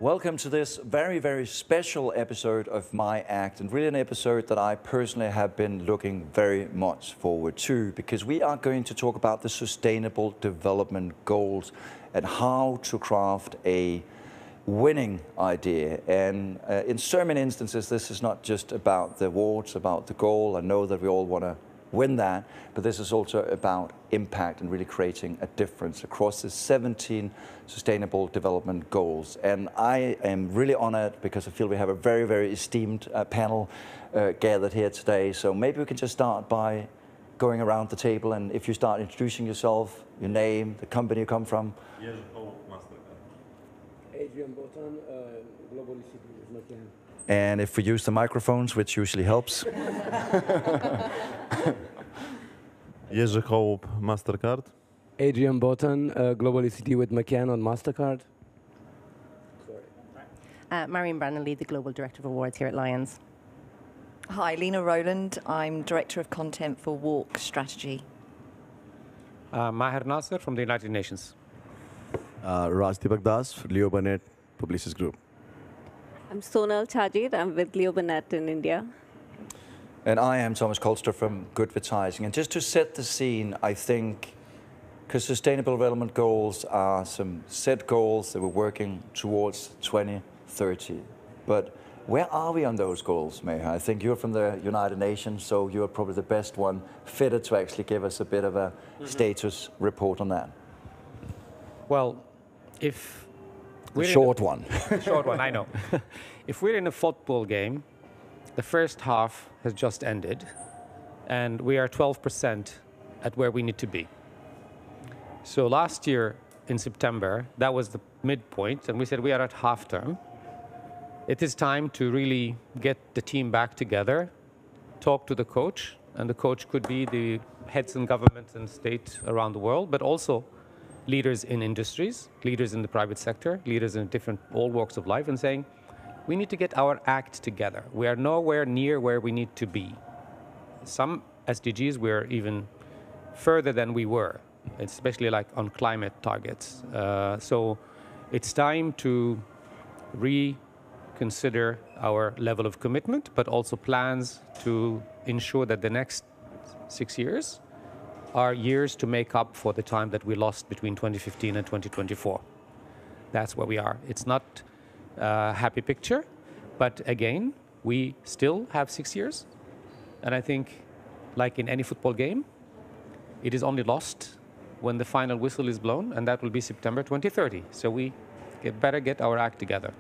Welcome to this very, very special episode of MyACT, and really an episode that I personally have been looking very much forward to, because we are going to talk about the Sustainable Development Goals and how to craft a winning idea. And in so many instances, this is not just about the awards, about the goal. I know that we all want to win that, but this is also about impact and really creating a difference across the 17 Sustainable Development Goals. And I am really honored because I feel we have a very, very esteemed panel gathered here today. So maybe we can just start by going around the table, and if you start introducing yourself, your name, the company you come from. Jerzy, Mastercard. Adrian, Botan, Global ECD with McCann. And if we use the microphones, which usually helps. Jerzy, Holub, Mastercard. Adrian, Botan, Global ECD with McCann on Mastercard. Marian, Brannely, the Global Director of Awards here at Lions. Hi, Lena, Roland. I'm Director of Content for WARC Strategy. Maher, Nasser from the United Nations. Rajdeepak Leo Burnett, Publicis Group. I'm Sonal, Chhajerh. I'm with Leo Burnett in India. And I am Thomas Kolster from Good Advertising. And just to set the scene, I think, because Sustainable Development Goals are some set goals that we're working towards 2030. But where are we on those goals, Maher? I think you're from the United Nations, so you're probably the best one fitted to actually give us a bit of a status report on that. Well, if the short one. The short one, I know. If we're in a football game, the first half has just ended, and we are 12% at where we need to be. So last year in September, that was the midpoint, and we said we are at half term. It is time to really get the team back together, talk to the coach, and the coach could be the heads in governments and state around the world, but also leaders in industries, leaders in the private sector, leaders in different all walks of life, and saying, we need to get our act together. We are nowhere near where we need to be. Some SDGs, we're even further than we were, especially like on climate targets. So it's time to reconsider our level of commitment, but also plans to ensure that the next 6 years are years to make up for the time that we lost between 2015 and 2024. That's where we are. It's not a happy picture, but again, we still have 6 years. And I think, like in any football game, it is only lost when the final whistle is blown, and that will be September 2030. So we better get our act together.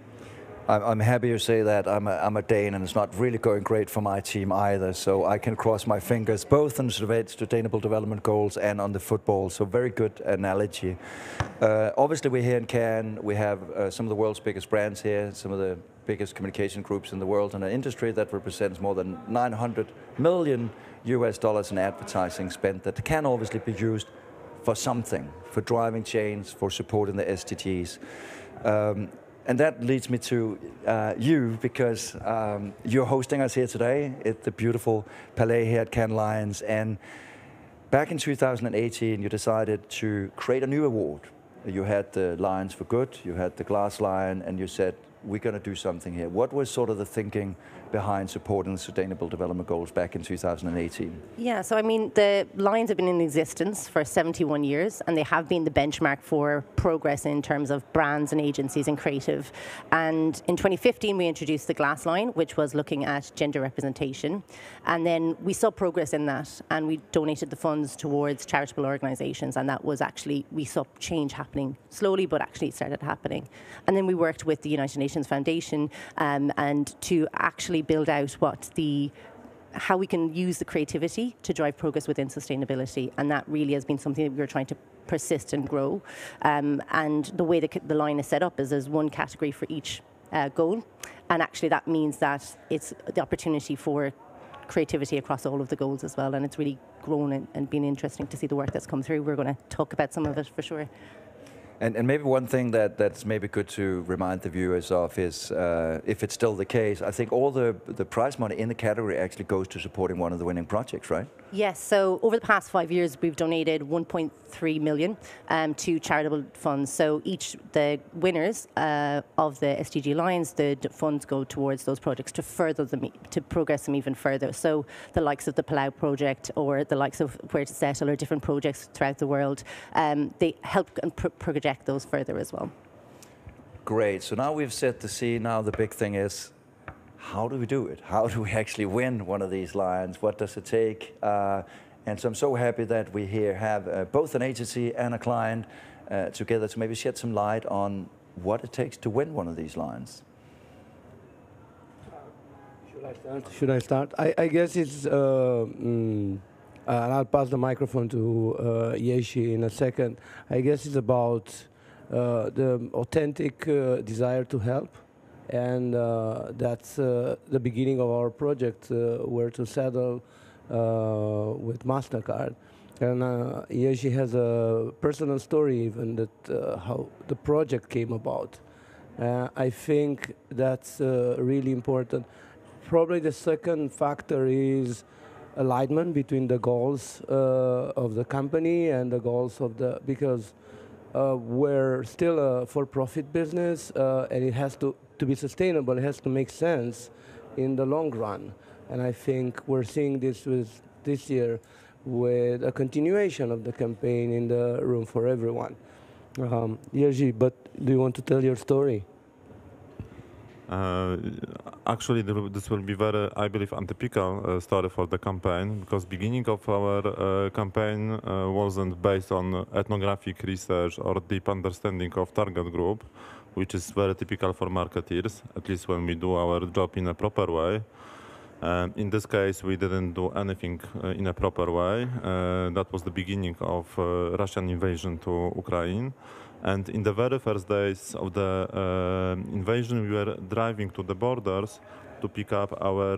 I'm happy you say that. I'm a Dane, and it's not really going great for my team either. So I can cross my fingers both on Sustainable Development Goals and on the football. So very good analogy. Obviously, we're here in Cannes. We have some of the world's biggest brands here, some of the biggest communication groups in the world, and an industry that represents more than $900 million in advertising spent that can obviously be used for something, for driving change, for supporting the SDGs. And that leads me to you, because you're hosting us here today at the beautiful Palais here at Cannes Lions. And back in 2018, you decided to create a new award. You had the Lions for Good, you had the Glass Lion, and you said, we're going to do something here. What was sort of the thinking behind supporting the Sustainable Development Goals back in 2018? Yeah, so I mean, the Lions have been in existence for 71 years, and they have been the benchmark for progress in terms of brands and agencies and creative. And in 2015, we introduced the Glass Line, which was looking at gender representation. And then we saw progress in that, and we donated the funds towards charitable organizations, and that was actually, we saw change happening slowly, but actually it started happening. And then we worked with the United Nations Foundation and to actually build out how we can use the creativity to drive progress within sustainability, and that really has been something that we were trying to persist and grow. And the way the line is set up is there's one category for each goal, and actually that means that it's the opportunity for creativity across all of the goals as well, and it's really grown and been interesting to see the work that's come through. We're going to talk about some of it for sure. And maybe one thing that's maybe good to remind the viewers of is, if it's still the case, I think all the prize money in the category actually goes to supporting one of the winning projects, right? Yes, so over the past 5 years, we've donated 1.3 million to charitable funds. So the winners of the SDG Lions, the funds go towards those projects to further them, to progress them even further. So the likes of the Palau project or the likes of Where to Settle or different projects throughout the world, they help and project those further as well. Great, so now we've set the scene. Now the big thing is, how do we do it? How do we actually win one of these Lions? What does it take? And so I'm so happy that we here have both an agency and a client together to maybe shed some light on what it takes to win one of these Lions. Should I start? I guess it's, and I'll pass the microphone to Jerzy in a second. I guess it's about the authentic desire to help. And that's the beginning of our project, Where to Settle with Mastercard. And Jerzy has a personal story even that how the project came about. I think that's really important. Probably the second factor is alignment between the goals of the company and the goals of because we're still a for-profit business and it has to be sustainable, it has to make sense in the long run. And I think we're seeing this this year with a continuation of the campaign in the Room for Everyone. Jerzy, but do you want to tell your story? Actually, this will be very, I believe, untypical story for the campaign, because beginning of our campaign wasn't based on ethnographic research or deep understanding of target group, which is very typical for marketeers, at least when we do our job in a proper way. In this case, we didn't do anything in a proper way. That was the beginning of Russian invasion to Ukraine. And in the very first days of the invasion, we were driving to the borders to pick up our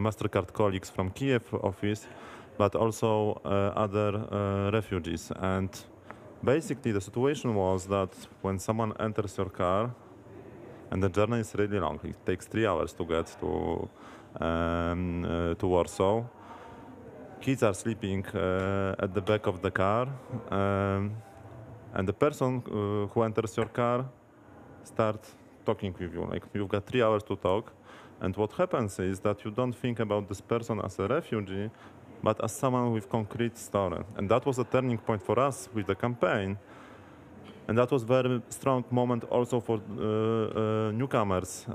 Mastercard colleagues from Kiev office, but also other refugees. And basically, the situation was that when someone enters your car, and the journey is really long, it takes 3 hours to get to Warsaw. Kids are sleeping at the back of the car. And the person who enters your car starts talking with you. Like, you've got 3 hours to talk. And what happens is that you don't think about this person as a refugee, but as someone with concrete story. And that was a turning point for us with the campaign. And that was a very strong moment also for newcomers,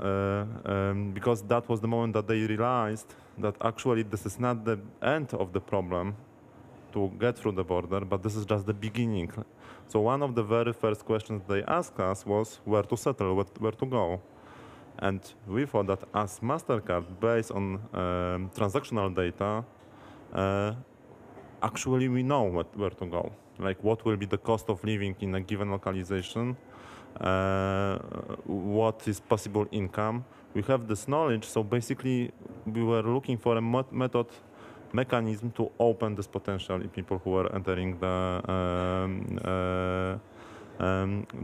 because that was the moment that they realized that actually this is not the end of the problem to get through the border, but this is just the beginning. So one of the very first questions they asked us was where to settle, where to go. And we thought that as Mastercard, based on transactional data, actually we know where to go. Like, what will be the cost of living in a given localization, what is possible income. We have this knowledge, so basically we were looking for a mechanism to open this potential in people who are entering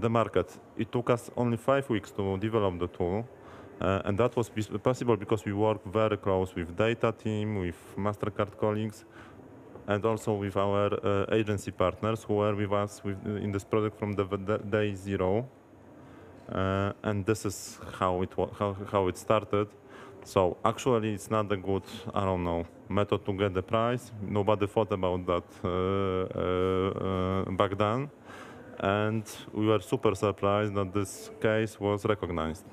the market. It took us only 5 weeks to develop the tool, and that was possible because we work very close with data team, with Mastercard colleagues, and also with our agency partners who were with us in this project from the day zero. And this is how it started. So actually, it's not a good, I don't know, method to get the prize. Nobody thought about that back then. And we were super surprised that this case was recognized.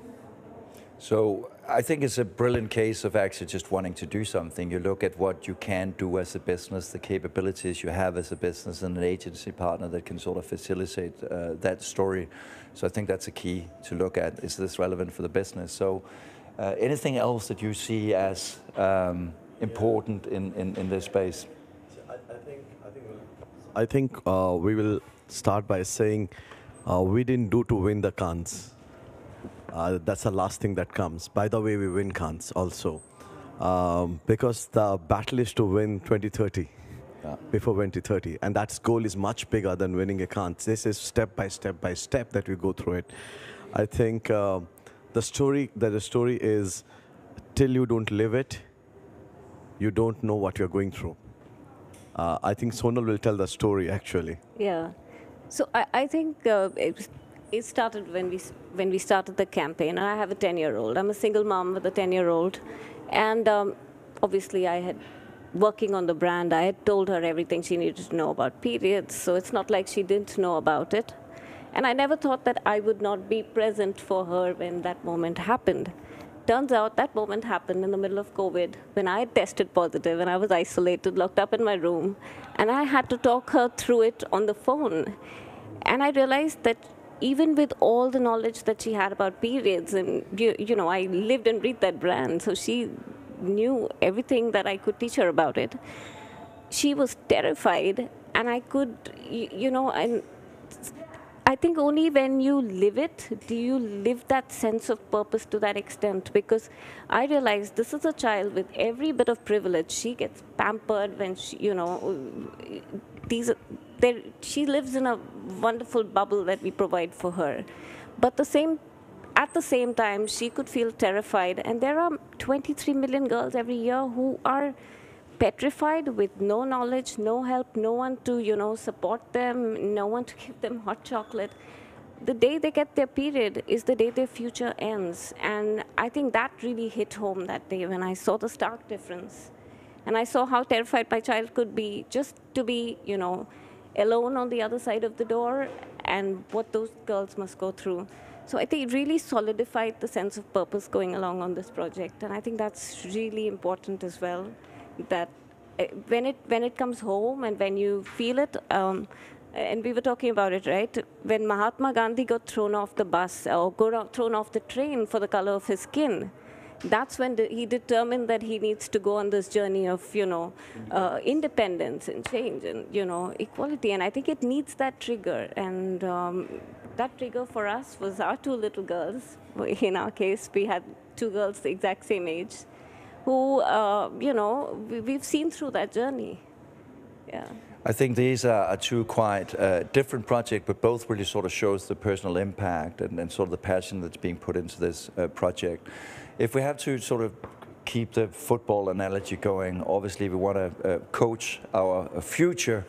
So I think it's a brilliant case of actually just wanting to do something. You look at what you can do as a business, the capabilities you have as a business, and an agency partner that can sort of facilitate that story. So I think that's a key to look at. Is this relevant for the business? So anything else that you see as important in this space? I think we will start by saying we didn't do to win the Cannes. That's the last thing that comes. By the way, we win Cannes also. Because the battle is to win 2030. before 2030. And that goal is much bigger than winning a Cannes. This is step by step by step that we go through it. I think the story is, till you don't live it, you don't know what you're going through. I think Sonal will tell the story, actually. Yeah. So I think it started when we started the campaign. I have a 10-year-old. I'm a single mom with a 10-year-old. And obviously, working on the brand, I had told her everything she needed to know about periods. So it's not like she didn't know about it. And I never thought that I would not be present for her when that moment happened. Turns out that moment happened in the middle of COVID, when I had tested positive and I was isolated, locked up in my room, and I had to talk her through it on the phone. And I realized that even with all the knowledge that she had about periods, and you know, I lived and breathed that brand, so she knew everything that I could teach her about it. She was terrified, and I could, you know, and I think only when you live it, do you live that sense of purpose to that extent. Because I realized this is a child with every bit of privilege. She gets pampered when she, you know, she lives in a wonderful bubble that we provide for her. But at the same time, she could feel terrified. And there are 23 million girls every year who are petrified with no knowledge, no help, no one to, you know, support them, no one to give them hot chocolate. The day they get their period is the day their future ends. And I think that really hit home that day when I saw the stark difference. And I saw how terrified my child could be just to be, you know, alone on the other side of the door, and what those girls must go through. So I think it really solidified the sense of purpose going along on this project. And I think that's really important as well, that when it comes home and when you feel it, and we were talking about it, right? When Mahatma Gandhi got thrown off the bus or got thrown off the train for the color of his skin, that's when he determined that he needs to go on this journey of, you know, independence and change and, you know, equality. And I think it needs that trigger. And that trigger for us was our two little girls. In our case, we had two girls the exact same age, who, you know, we've seen through that journey. Yeah. I think these are two quite different projects, but both really sort of shows the personal impact and sort of the passion that's being put into this project. If we have to sort of keep the football analogy going, obviously we want to coach our future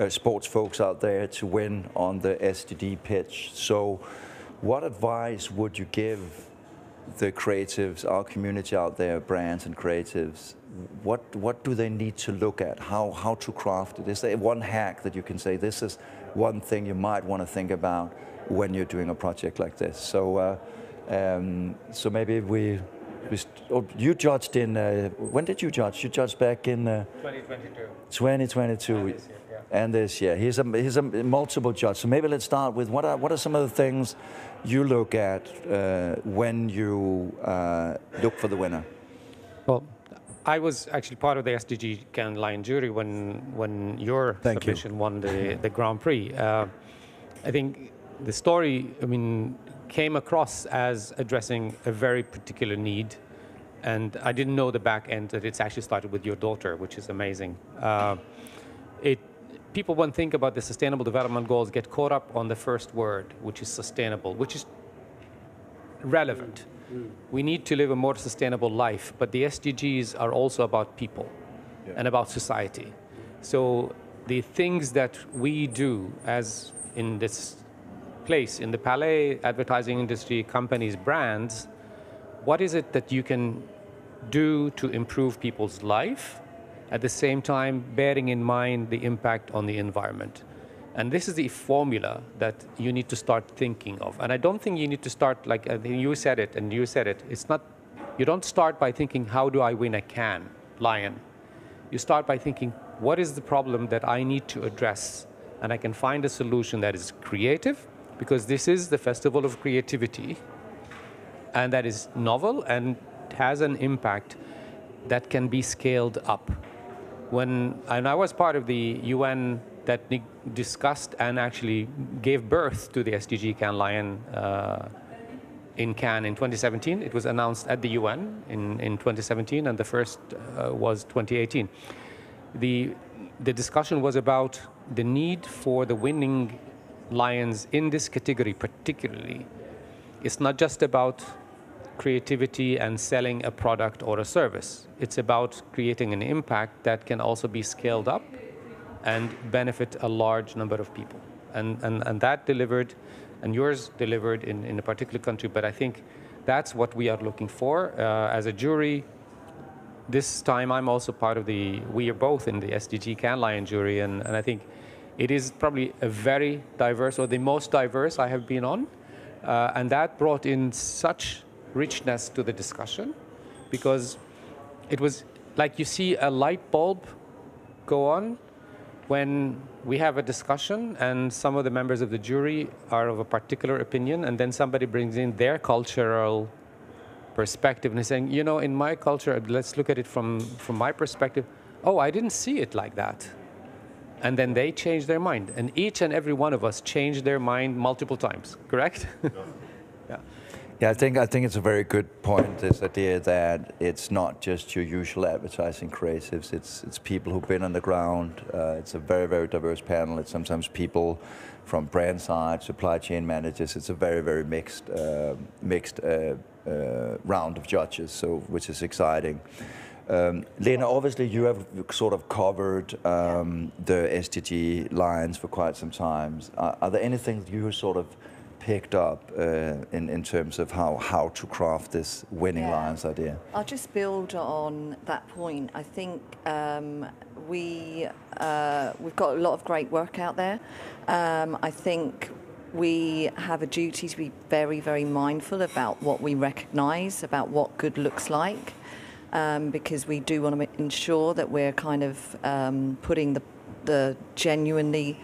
sports folks out there to win on the SDG pitch. So what advice would you give the creatives, our community out there, brands and creatives? What do they need to look at? How to craft it? Is there one hack that you can say, this is one thing you might want to think about when you're doing a project like this? So so maybe you judged in, when did you judge? You judged back in 2022. 2022. And this year. He's a multiple judge. So maybe let's start with what are some of the things you look at when you look for the winner? Well, I was actually part of the SDG Lions jury when your submission won the Grand Prix. I think the story, I mean, came across as addressing a very particular need, and I didn't know the back end that it's actually started with your daughter, which is amazing. People, when think about the Sustainable Development Goals, get caught up on the first word, which is sustainable, which is relevant. We need to live a more sustainable life, but the SDGs are also about people and about society. So the things that we do as in this place, in the Palais advertising industry, companies, brands, what is it that you can do to improve people's life, at the same time bearing in mind the impact on the environment? And this is the formula that you need to start thinking of. And I don't think you need to start, like you said it, and you said it, it's not, you don't start by thinking, how do I win a Cannes Lion? You start by thinking, what is the problem that I need to address? And I can find a solution that is creative, because this is the festival of creativity, and that is novel and has an impact that can be scaled up. And I was part of the UN that discussed and actually gave birth to the SDG Cannes Lion in Cannes in 2017. It was announced at the UN in 2017, and the first was 2018. the discussion was about the need for the winning lions in this category particularly. It's not just about creativity and selling a product or a service. It's about creating an impact that can also be scaled up and benefit a large number of people. And that delivered, and yours delivered in a particular country, but I think that's what we are looking for. As a jury, this time I'm also part of we are both in the SDG Cannes Lion jury, and I think it is probably a very diverse, or the most diverse I have been on, and that brought in such richness to the discussion, because it was like you see a light bulb go on when we have a discussion and some of the members of the jury are of a particular opinion, and then somebody brings in their cultural perspective and is saying, you know, in my culture, let's look at it from my perspective. Oh, I didn't see it like that. And then they change their mind. And each and every one of us changed their mind multiple times, correct? Yeah. Yeah, I think it's a very good point, this idea that it's not just your usual advertising creatives, it's people who've been on the ground. It's a very, very diverse panel. It's sometimes people from brand side, supply chain managers. It's a very, very mixed round of judges, so which is exciting. Lena, obviously you have sort of covered the SDG Lions for quite some time. Are there anything that you sort of picked up in terms of how to craft this winning Lions idea? I'll just build on that point. I think we've got a lot of great work out there. I think we have a duty to be very, very mindful about what we recognise, about what good looks like, because we do want to ensure that we're kind of putting the genuinely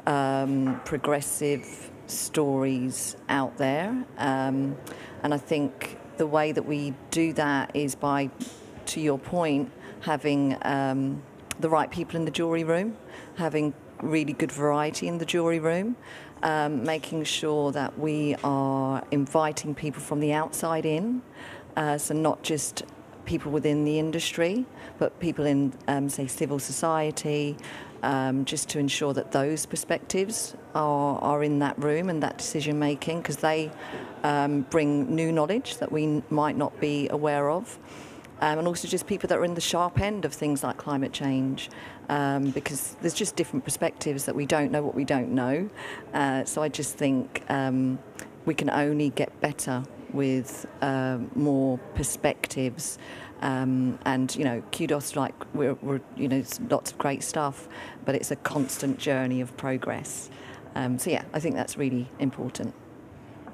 progressive stories out there. And I think the way that we do that is by, to your point, having the right people in the jury room, having really good variety in the jury room, making sure that we are inviting people from the outside in, so not just people within the industry, but people in, say, civil society, just to ensure that those perspectives are in that room and that decision making, because they bring new knowledge that we might not be aware of. And also just people that are in the sharp end of things like climate change, because there's just different perspectives that we don't know what we don't know. So I just think we can only get better with more perspectives. And, you know, kudos, like we're you know, lots of great stuff, but it's a constant journey of progress. So yeah, I think that's really important.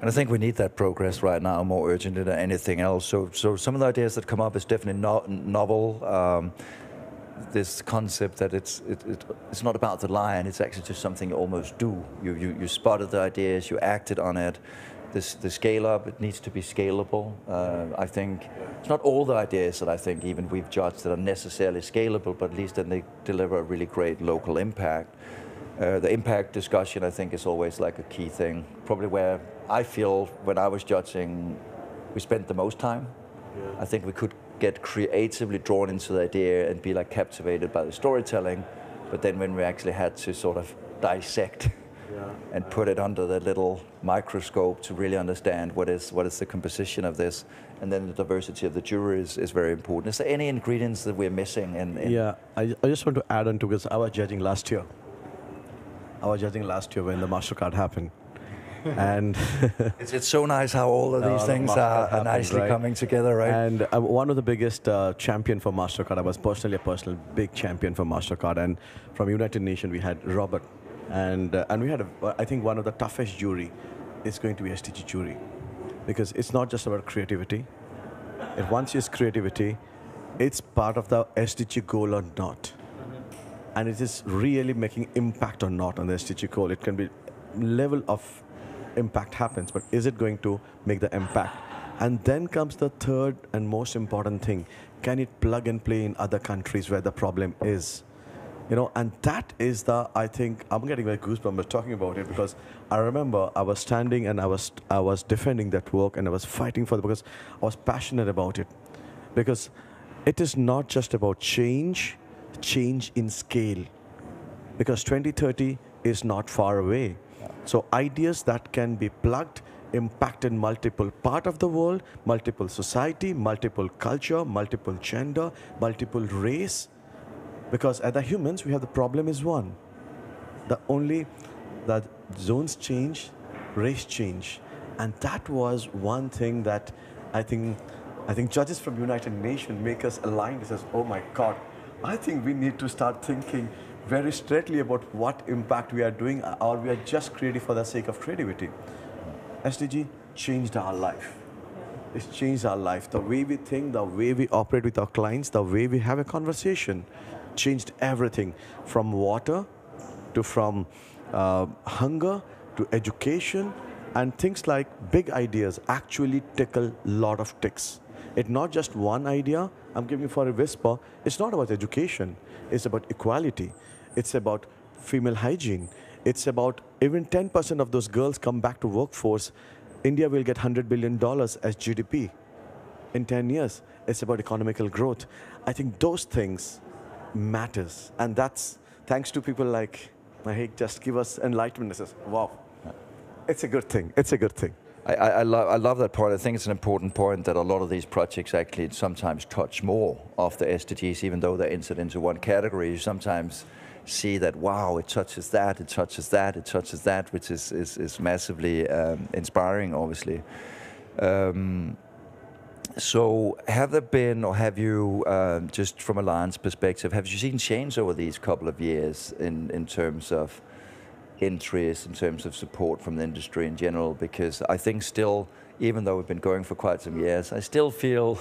And I think we need that progress right now more urgently than anything else. So some of the ideas that come up is definitely novel. This concept that it's not about the lion, it's actually just something you almost do. You spotted the ideas, you acted on it. The scale up, it needs to be scalable. I think it's not all the ideas that I think even we've judged that are necessarily scalable, but at least then they deliver a really great local impact. The impact discussion, I think, is always like a key thing. Probably where I feel when I was judging, we spent the most time. Yeah. I think we could get creatively drawn into the idea and be like captivated by the storytelling, but then when we actually had to sort of dissect and put it under the little microscope to really understand what is the composition of this, and then the diversity of the jury is very important. Is there any ingredients that we're missing? Yeah, I just want to add on to, because I was judging last year. When the Mastercard happened. And it's so nice how all of these things are nicely coming together, right? And I'm one of the biggest champion for Mastercard. I was personally a personal big champion for Mastercard. And from United Nations, we had Robert. And we had, I think, one of the toughest jury is going to be SDG jury, because it's not just about creativity. Once it's creativity, it's part of the SDG goal or not. And it is really making impact or not on the SDG goal. It can be level of impact happens, but is it going to make the impact? And then comes the third and most important thing. Can it plug and play in other countries where the problem is? You know, and that is I think, I'm getting my goosebumps talking about it, because I remember I was standing and I was defending that work, and I was fighting for it because I was passionate about it. Because it is not just about change, change in scale, because 2030 is not far away. So ideas that can be plugged impact in multiple part of the world, multiple society, multiple culture, multiple gender, multiple race. Because as the humans, we have the problem is one. The zones change, race change. And that was one thing that I think judges from United Nations make us aligned. It says, oh my God, I think we need to start thinking very straightly about what impact we are doing, or we are just creating for the sake of creativity. SDG changed our life. It's changed our life. The way we think, the way we operate with our clients, the way we have a conversation, changed everything from water to from hunger to education, and things like big ideas actually tickle a lot of ticks. It's not just one idea. I'm giving you for a whisper. It's not about education. It's about equality. It's about female hygiene. It's about even 10% of those girls come back to workforce. India will get $100 billion as GDP in 10 years. It's about economical growth. I think those things matters. And that's thanks to people like Maher, just give us enlightenment. It says, wow, it's a good thing. It's a good thing. I love that point. I think it's an important point that a lot of these projects actually sometimes touch more of the SDGs, even though they're entered into one category. You sometimes see that, wow, it touches that, it touches that, it touches that, which is massively inspiring, obviously. So have there been, or have you, just from a Lions perspective, have you seen change over these couple of years in terms of interest, in terms of support from the industry in general? Because I think still, even though we've been going for quite some years, I still feel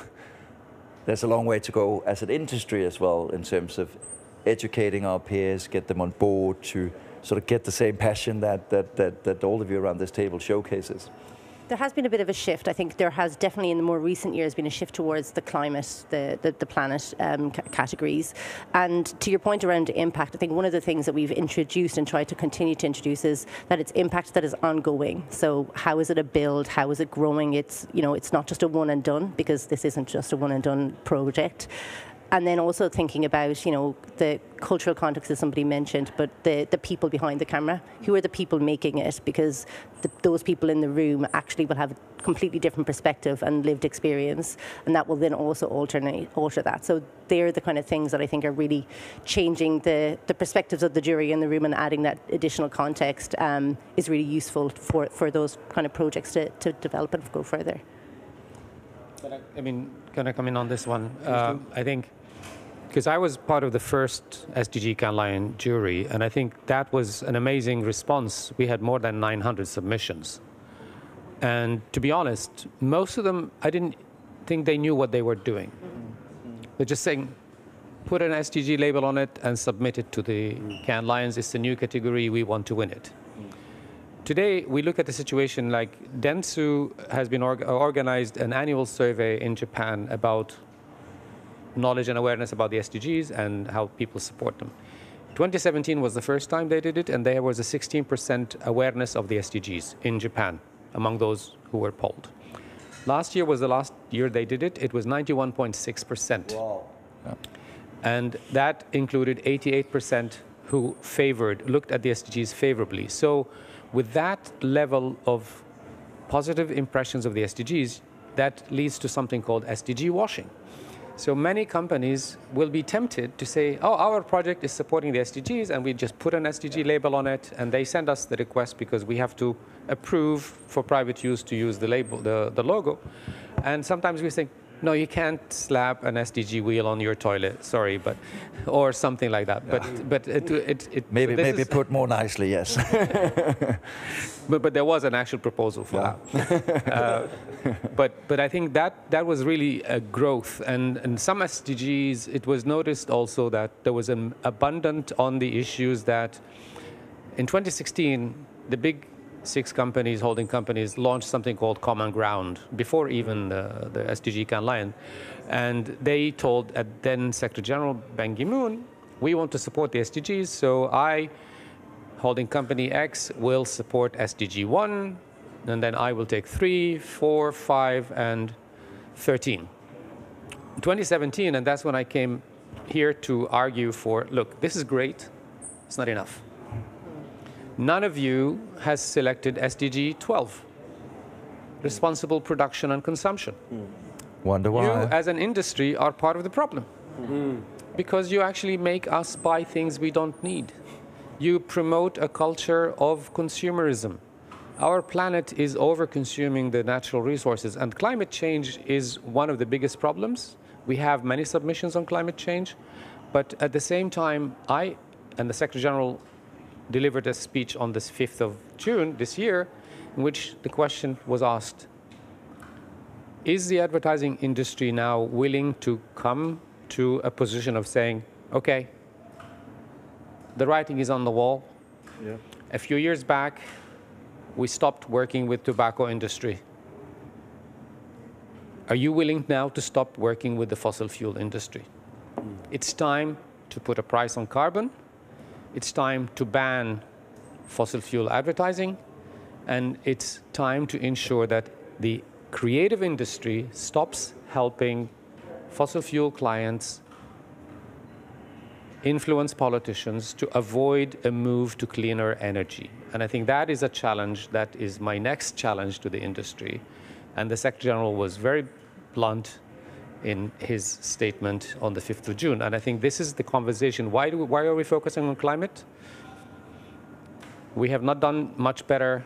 there's a long way to go as an industry as well in terms of educating our peers, get them on board to sort of get the same passion that all of you around this table showcases. There has been a bit of a shift. I think there has definitely in the more recent years been a shift towards the climate, the planet categories. And to your point around impact, I think one of the things that we've introduced and tried to continue to introduce is that it's impact that is ongoing. So how is it a build? How is it growing? It's, you know, it's not just a one and done, because this isn't just a one and done project. And then also thinking about, you know, the cultural context that somebody mentioned, but the people behind the camera. Who are the people making it? Because those people in the room actually will have a completely different perspective and lived experience, and that will then also alter that. So they're the kind of things that I think are really changing the perspectives of the jury in the room, and adding that additional context is really useful for those kind of projects to develop and go further. I mean, can I come in on this one? I think, because I was part of the first SDG Cannes Lions jury, and I think that was an amazing response. We had more than 900 submissions. And to be honest, most of them, I didn't think they knew what they were doing. They're just saying, put an SDG label on it and submit it to the Cannes Lions. It's a new category, we want to win it. Today, we look at the situation like Dentsu has been organized an annual survey in Japan about knowledge and awareness about the SDGs and how people support them. 2017 was the first time they did it, and there was a 16% awareness of the SDGs in Japan among those who were polled. Last year was the last year they did it. It was 91.6%. Wow. Yeah. And that included 88% who looked at the SDGs favorably. So with that level of positive impressions of the SDGs, that leads to something called SDG washing. So many companies will be tempted to say, oh, our project is supporting the SDGs, and we just put an SDG label on it, and they send us the request because we have to approve for private use to use the label, the logo. And sometimes we think, no, you can't slap an SDG wheel on your toilet, sorry, but, or something like that. But maybe put more nicely, yes. but there was an actual proposal for that. But I think that was really a growth. And some SDGs, it was noticed also that there was an abundant on the issues that in 2016, the big 6 companies, holding companies, launched something called Common Ground before even the SDG Cannes Lions. And they told then Secretary General Ban Ki-moon, we want to support the SDGs, so I, holding company X, will support SDG 1, and then I will take 3, 4, 5, and 13. In 2017, and that's when I came here to argue for, look, this is great, it's not enough. None of you has selected SDG 12, responsible production and consumption. Wonder why. You, as an industry, are part of the problem. Because you actually make us buy things we don't need. You promote a culture of consumerism. Our planet is over-consuming the natural resources, and climate change is one of the biggest problems. We have many submissions on climate change, but at the same time, I and the Secretary General delivered a speech on the 5th of June this year, in which the question was asked, is the advertising industry now willing to come to a position of saying, okay, the writing is on the wall. Yeah. A few years back, we stopped working with tobacco industry. Are you willing now to stop working with the fossil fuel industry? It's time to put a price on carbon. It's time to ban fossil fuel advertising. And it's time to ensure that the creative industry stops helping fossil fuel clients influence politicians to avoid a move to cleaner energy. And I think that is a challenge that is my next challenge to the industry. And the Secretary General was very blunt in his statement on the 5th of June. And I think this is the conversation. Why are we focusing on climate? We have not done much better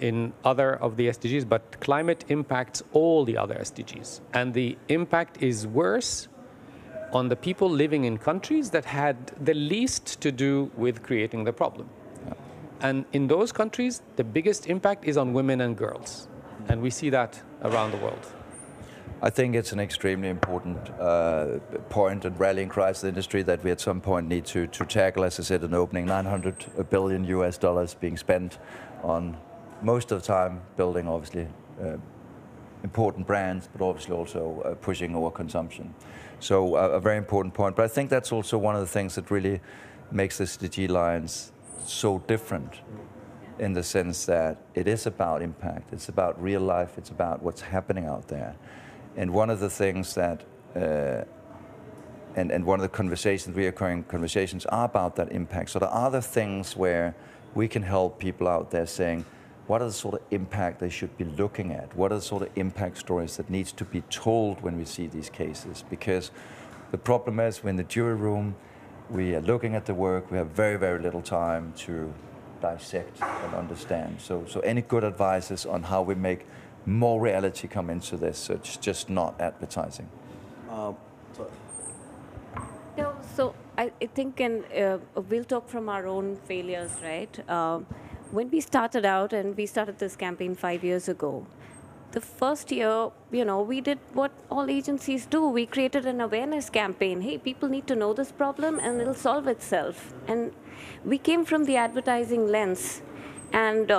in other of the SDGs, but climate impacts all the other SDGs. And the impact is worse on the people living in countries that had the least to do with creating the problem. Yeah. And in those countries, the biggest impact is on women and girls. And we see that around the world. I think it's an extremely important point and rallying cry to the industry that we at some point need to tackle. As I said in the opening, $900 billion being spent on most of the time building, obviously, important brands, but obviously also pushing our consumption. So a very important point. But I think that's also one of the things that really makes the SDG Lions so different, in the sense that it is about impact. It's about real life. It's about what's happening out there. And one of the things that, and one of the conversations, reoccurring conversations, are about that impact. So there are other things where we can help people out there saying, what are the sort of impact they should be looking at? What are the sort of impact stories that needs to be told when we see these cases? Because the problem is, we're in the jury room, we are looking at the work, we have very, very little time to dissect and understand. So any good advices on how we make more reality come into this, so it's just not advertising? No, so I think, and we'll talk from our own failures, right? When we started out, and we started this campaign 5 years ago, the first year, we did what all agencies do. We created an awareness campaign. Hey, people need to know this problem, and it'll solve itself. And we came from the advertising lens. And,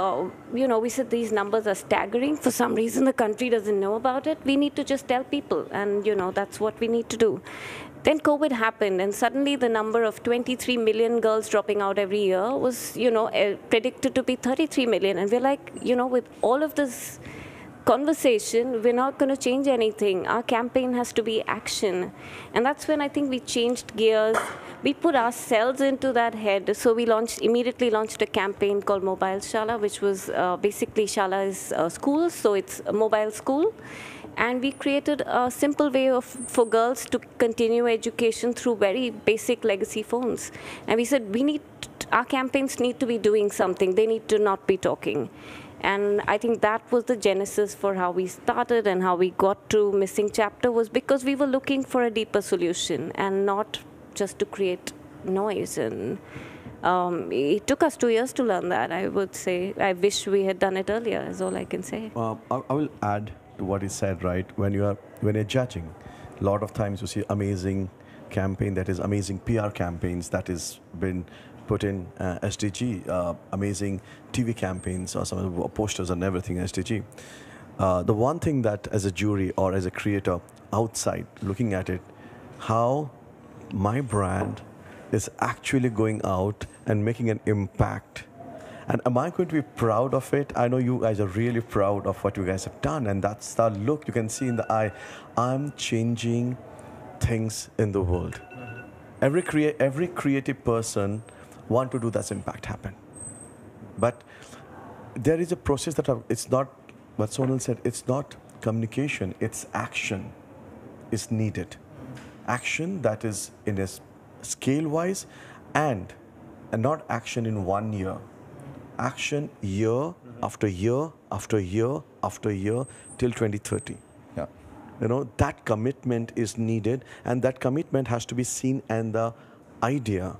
we said these numbers are staggering. For some reason, the country doesn't know about it. We need to just tell people, and, that's what we need to do. Then COVID happened, and suddenly the number of 23 million girls dropping out every year was, predicted to be 33 million. And we're like, with all of this conversation, we're not going to change anything. Our campaign has to be action. And that's when I think we changed gears. We put ourselves into that head. So we immediately launched a campaign called Mobile Shala, which was basically Shala is school, so it's a mobile school. And we created a simple way for girls to continue education through very basic legacy phones. And we said, our campaigns need to be doing something. They need to not be talking. And I think that was the genesis for how we started, and how we got to Missing Chapter was because we were looking for a deeper solution and not just to create noise. And it took us 2 years to learn that, I would say. I wish we had done it earlier, is all I can say. I will add to what he said, right? When you're judging, a lot of times you see amazing campaign, that is amazing PR campaigns that has been put in SDG, amazing TV campaigns, or some of the posters and everything SDG. The one thing that as a jury or as a creator outside looking at it, how my brand is actually going out and making an impact. And am I going to be proud of it? I know you guys are really proud of what you guys have done, and that's the look you can see in the eye. I'm changing things in the world. Every creative person want to do that impact happen. But there is a process that it's not, what Sonal said, it's not communication, it's action is needed. Action that is in a scale-wise and not action in 1 year. Action year after year after year after year till 2030. Yeah. You know, that commitment is needed, and that commitment has to be seen in the idea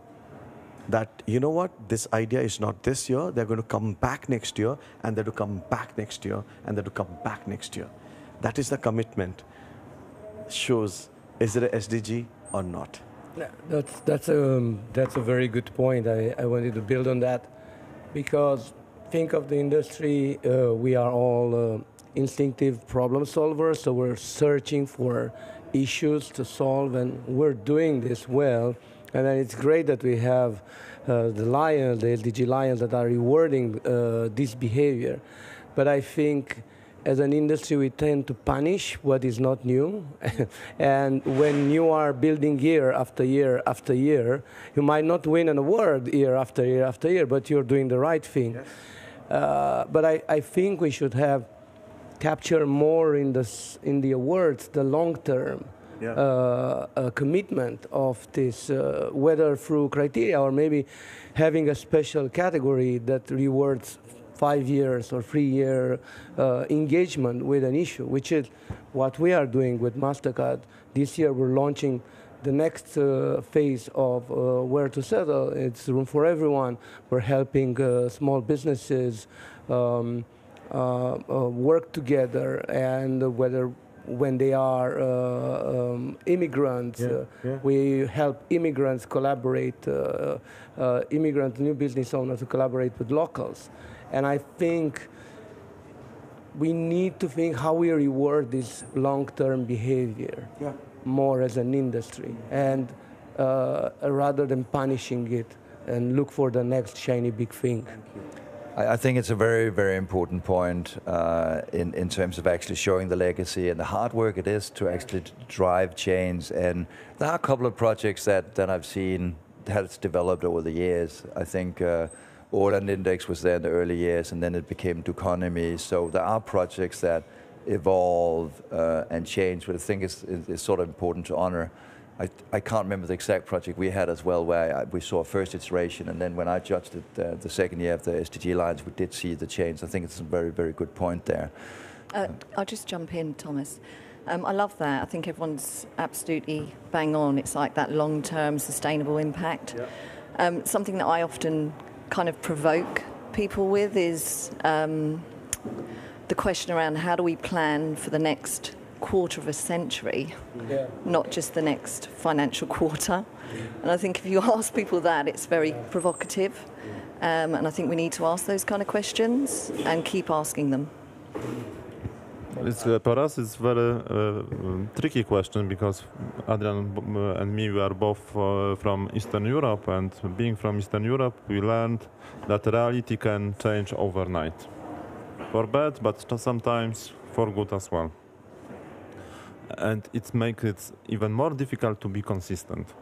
that, you know what, this idea is not this year, they're going to come back next year, and they're to come back next year, and they're to come back next year. That is the commitment. Shows, is it a SDG or not? That's a very good point. I wanted to build on that, because think of the industry, we are all instinctive problem solvers, so we're searching for issues to solve, and we're doing this well. And then it's great that we have the Lions, the SDG Lions, that are rewarding this behavior. But I think as an industry, we tend to punish what is not new. And when you are building year after year after year, you might not win an award year after year after year, but you're doing the right thing. Yes. But I think we should have capture more in the awards the long-term commitment of this, whether through criteria or maybe having a special category that rewards 5 years or 3-year engagement with an issue, which is what we are doing with Mastercard. This year we're launching the next phase of Where to Settle. It's Room for Everyone. We're helping small businesses work together, and whether when they are immigrants, we help immigrants collaborate, new business owners to collaborate with locals. And I think we need to think how we reward this long-term behavior more as an industry, and rather than punishing it and look for the next shiny big thing. Thank you. I think it's a very, very important point in terms of actually showing the legacy and the hard work it is to actually drive change. And there are a couple of projects that I've seen has developed over the years. I think Roland Index was there in the early years, and then it became Duconomy. So there are projects that evolve and change, but I think is sort of important to honor. I can't remember the exact project we had as well, where we saw a first iteration, and then when I judged it the second year of the SDG Lions, we did see the change. I think it's a very, very good point there. I'll just jump in, Thomas. I love that. I think everyone's absolutely bang on. It's like that long-term sustainable impact. Yeah. Something that I often kind of provoke people with is the question around how do we plan for the next quarter of a century, not just the next financial quarter. And I think if you ask people that, it's very provocative. And I think we need to ask those kind of questions and keep asking them. For us, it's very tricky question, because Adrian and me, we are both from Eastern Europe, and being from Eastern Europe, we learned that reality can change overnight. For bad, but sometimes for good as well. And it makes it even more difficult to be consistent.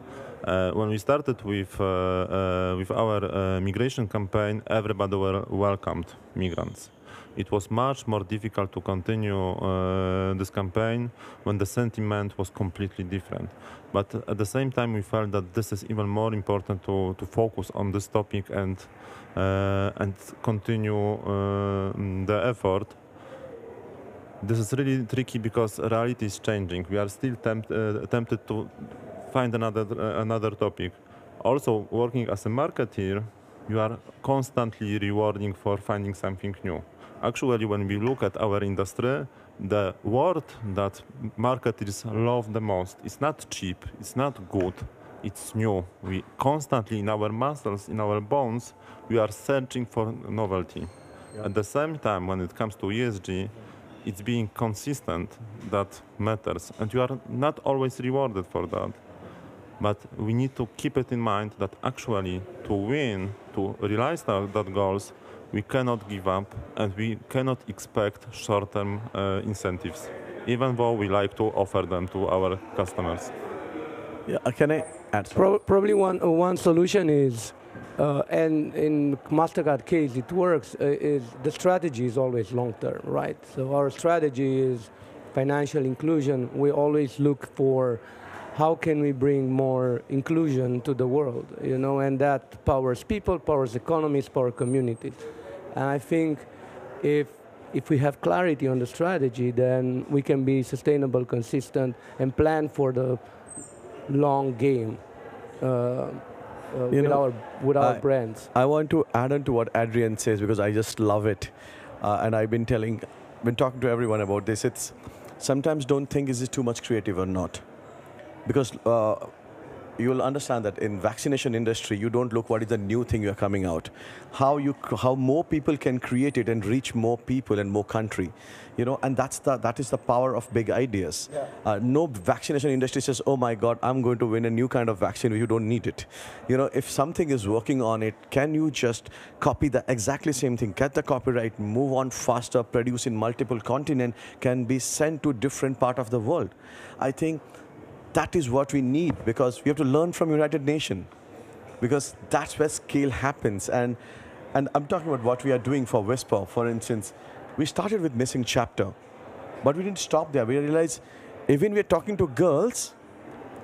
When we started with our migration campaign, everybody welcomed migrants. It was much more difficult to continue this campaign when the sentiment was completely different. But at the same time, we felt that this is even more important to focus on this topic and continue the effort. This is really tricky because reality is changing. We are still tempted to find another topic. Also, working as a marketeer, you are constantly rewarding for finding something new. Actually, when we look at our industry, the word that marketers love the most is not cheap, it's not good, it's new. We constantly, in our muscles, in our bones, we are searching for novelty. Yeah. At the same time, when it comes to ESG, it's being consistent that matters, and you are not always rewarded for that. But we need to keep it in mind that actually to win, to realize that goals, we cannot give up, and we cannot expect short-term incentives, even though we like to offer them to our customers. Yeah, can I add? Probably one solution is, and in Mastercard case it works, is the strategy is always long term, right? So our strategy is financial inclusion. We always look for how can we bring more inclusion to the world, you know, and that powers people, powers economies, powers communities. And I think if we have clarity on the strategy, then we can be sustainable, consistent, and plan for the long game with our brands. I want to add on to what Adrian says because I just love it, and I've been talking to everyone about this. It's sometimes don't think is it too much creative or not, because you'll understand that in vaccination industry you don't look what is the new thing you're coming out, how more people can create it and reach more people and more country, you know, and that is the power of big ideas. Yeah. No vaccination industry says, oh my God, I'm going to win a new kind of vaccine. You don't need it. You know, if something is working on it, can you just copy the exactly same thing, get the copyright, move on faster, produce in multiple continents, can be sent to different part of the world. I think that is what we need, because we have to learn from United Nations, because that's where scale happens. And I'm talking about what we are doing for Whisper. For instance, we started with missing chapter, but we didn't stop there. We realized even we're talking to girls,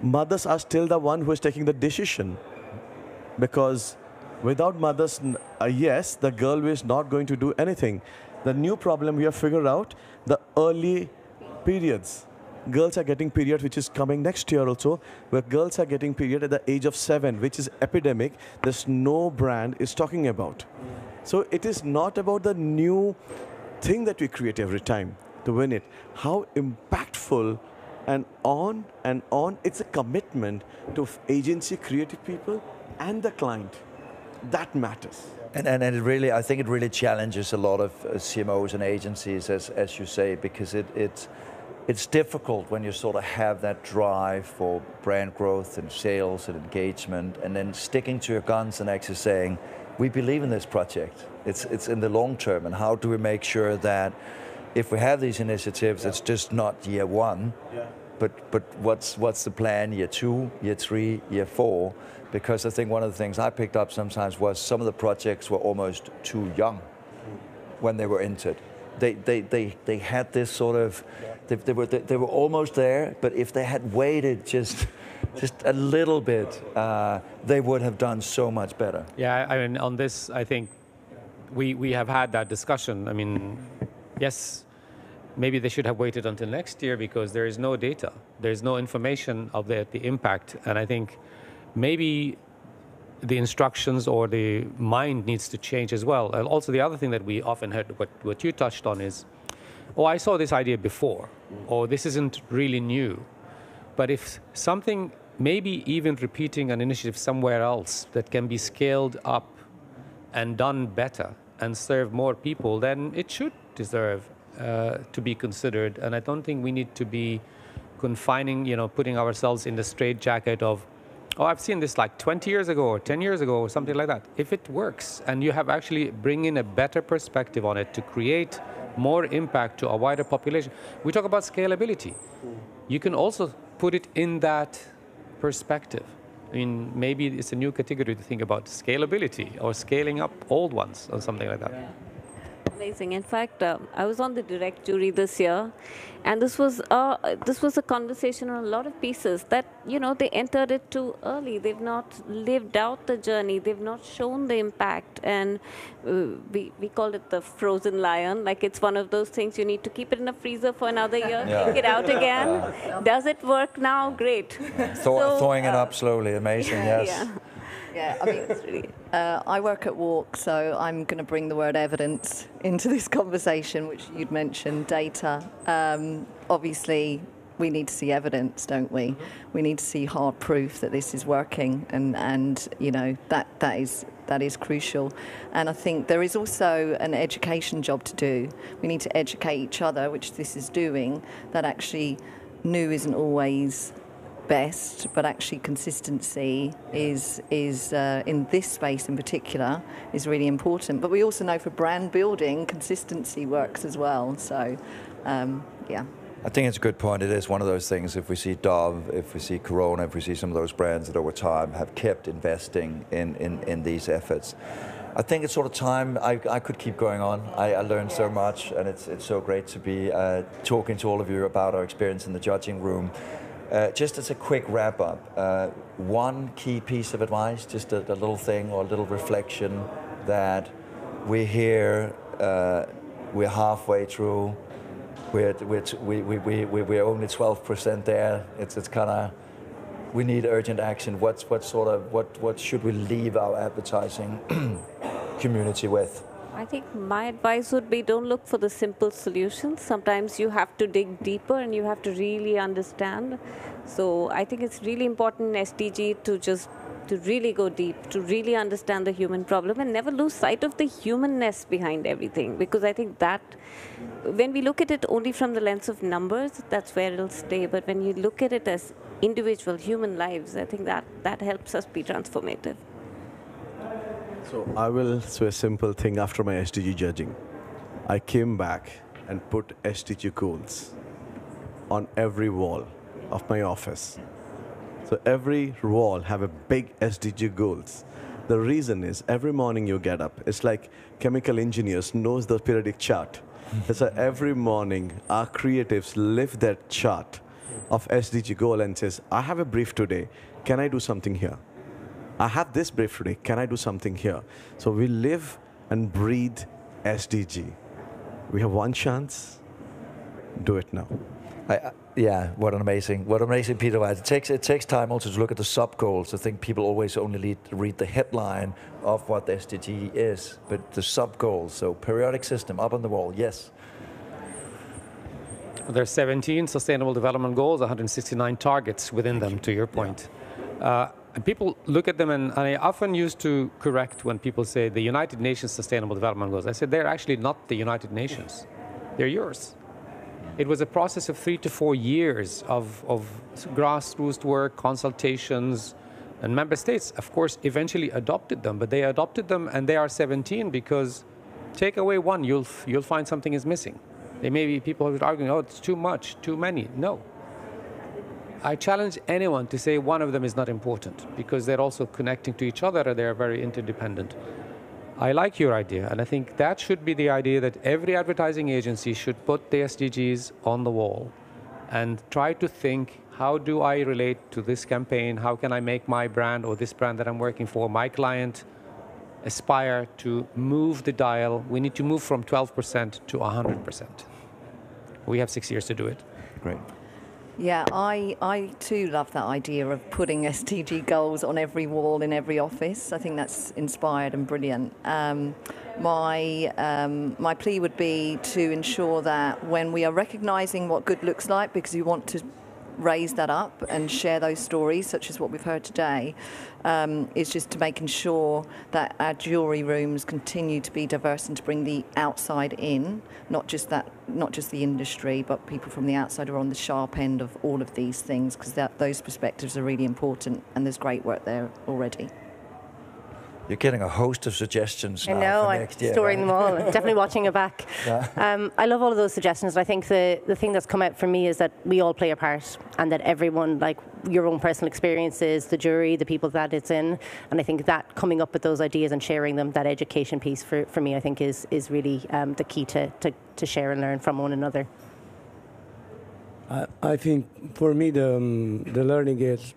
mothers are still the one who is taking the decision, because without mothers, yes, the girl is not going to do anything. The new problem we have figured out, the early periods. Girls are getting period, which is coming next year also, where girls are getting period at the age of 7, which is epidemic. There's no brand is talking about. So it is not about the new thing that we create every time to win it. How impactful and on. It's a commitment to agency, creative people, and the client. That matters. And it really, I think it really challenges a lot of CMOs and agencies, as you say, because it's difficult when you sort of have that drive for brand growth and sales and engagement, and then sticking to your guns and actually saying, we believe in this project. It's in the long term, and how do we make sure that if we have these initiatives, it's just not year one, but what's the plan year 2, year 3, year 4? Because I think one of the things I picked up sometimes was some of the projects were almost too young when they were entered. They had this sort of, they were almost there, but if they had waited just a little bit, they would have done so much better. Yeah, I mean, on this, I think we have had that discussion. I mean, yes, maybe they should have waited until next year because there is no data. There's no information of the impact. And I think maybe the instructions or the mind needs to change as well. And also the other thing that we often heard, what you touched on is, oh, I saw this idea before, or this isn't really new. But if something, maybe even repeating an initiative somewhere else that can be scaled up and done better and serve more people, then it should deserve to be considered. And I don't think we need to be confining, putting ourselves in the straitjacket of, oh, I've seen this like 20 years ago or 10 years ago or something like that. If it works and you have actually bring in a better perspective on it to create more impact to a wider population, we talk about scalability. You can also put it in that perspective. I mean, maybe it's a new category to think about scalability or scaling up old ones or something like that. Yeah. Amazing. In fact, I was on the direct jury this year, and this was a conversation on a lot of pieces that, they entered it too early. They've not lived out the journey. They've not shown the impact. And we call it the frozen lion. Like, it's one of those things you need to keep it in a freezer for another year, take it out again. Does it work now? Great. Thawing it up slowly. Amazing, yes. Yeah. Yeah, I mean, I work at WARC, so I'm going to bring the word evidence into this conversation, which you'd mentioned, data. Obviously, we need to see evidence, don't we? We need to see hard proof that this is working, and that is crucial. And I think there is also an education job to do. We need to educate each other, which this is doing, that actually new isn't always best, but actually consistency is in this space in particular is really important. But we also know for brand building, consistency works as well. So, yeah. I think it's a good point. It is one of those things, if we see Dove, if we see Corona, if we see some of those brands that over time have kept investing in these efforts. I think it's sort of time. I could keep going on. I learned so much, and it's so great to be talking to all of you about our experience in the judging room. Just as a quick wrap up, one key piece of advice, just a little thing or a little reflection that we're here, we're halfway through. We're only 12% there. It's kind of, we need urgent action. What should we leave our advertising community with? I think my advice would be, don't look for the simple solutions. Sometimes you have to dig deeper and you have to really understand. So I think it's really important in SDG to really go deep, to really understand the human problem and never lose sight of the humanness behind everything. Because I think that when we look at it only from the lens of numbers, that's where it'll stay. But when you look at it as individual human lives, I think that helps us be transformative. So I will say a simple thing after my SDG judging. I came back and put SDG goals on every wall of my office. So every wall have a big SDG goals. The reason is every morning you get up, it's like chemical engineers knows the periodic chart. So every morning our creatives live that chart of SDG goal and says, I have a brief today, can I do something here? I have this brief today, can I do something here? So we live and breathe SDG. We have one chance, do it now. Yeah, what an amazing piece of advice. It takes time also to look at the sub-goals. I think people always only read the headline of what the SDG is, but the sub-goals, so periodic system, up on the wall, yes. There's 17 Sustainable Development Goals, 169 targets within them, to your point. And people look at them, and I often used to correct when people say the United Nations Sustainable Development Goals. I said, they're actually not the United Nations. They're yours. It was a process of 3 to 4 years of grassroots work, consultations, and member states, of course, eventually adopted them. But they adopted them, and they are 17 because take away one, you'll find something is missing. There may be people who are arguing, oh, it's too much, too many. No. I challenge anyone to say one of them is not important because they're also connecting to each other and they're very interdependent. I like your idea, and I think that should be the idea that every advertising agency should put the SDGs on the wall and try to think, how do I relate to this campaign? How can I make my brand or this brand that I'm working for, my client, aspire to move the dial? We need to move from 12% to 100%. We have 6 years to do it. Great. Yeah, I too love that idea of putting SDG goals on every wall in every office. I think that's inspired and brilliant. My plea would be to ensure that when we are recognising what good looks like, because we want to raise that up and share those stories, such as what we've heard today, is just to making sure that our jury rooms continue to be diverse and to bring the outside in, not just the industry, but people from the outside who are on the sharp end of all of these things, because those perspectives are really important, and there's great work there already. You're getting a host of suggestions now. I know, for I'm next year, storing right? them all. Definitely watching it back. Yeah. I love all of those suggestions. I think the thing that's come out for me is that we all play a part, and that everyone, like your own personal experiences, the jury, the people that it's in, and I think that coming up with those ideas and sharing them, that education piece for me, I think is really the key to share and learn from one another. I think for me the learning is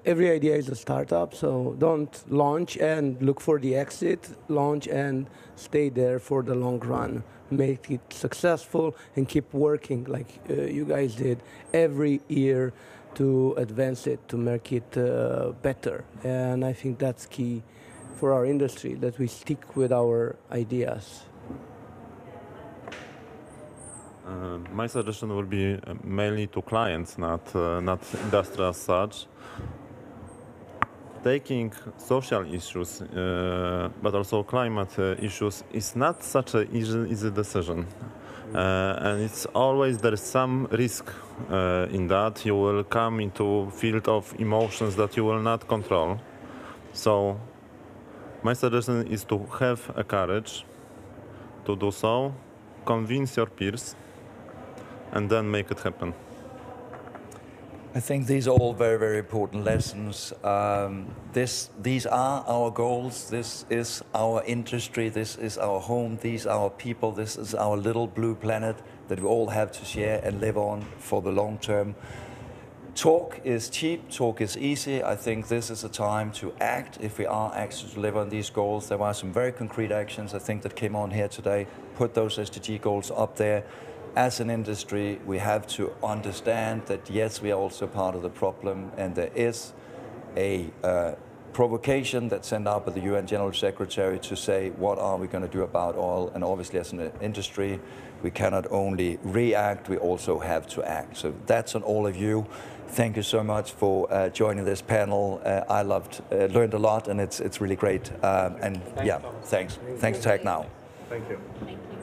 every idea is a startup, so don't launch and look for the exit. Launch and stay there for the long run. Make it successful and keep working like you guys did every year to advance it, to make it better. And I think that's key for our industry, that we stick with our ideas. My suggestion will be mainly to clients, not industry as such. Taking social issues, but also climate issues, is not such an easy decision. And it's always, there is some risk in that. You will come into field of emotions that you will not control. So my suggestion is to have a courage to do so, convince your peers, and then make it happen. I think these are all very, very important lessons. These are our goals. This is our industry. This is our home. These are our people. This is our little blue planet that we all have to share and live on for the long term. Talk is cheap. Talk is easy. I think this is a time to act if we are actually to deliver on these goals. There are some very concrete actions, I think, that came on here today. Put those SDG goals up there. As an industry, we have to understand that, yes, we are also part of the problem, and there is a provocation that's sent out by the UN General Secretary to say, what are we going to do about oil? And obviously, as an industry, we cannot only react, we also have to act. So that's on all of you. Thank you so much for joining this panel. I learned a lot, and it's really great. And yeah, thanks. Thanks, Tech Now. Thank you. Thank you.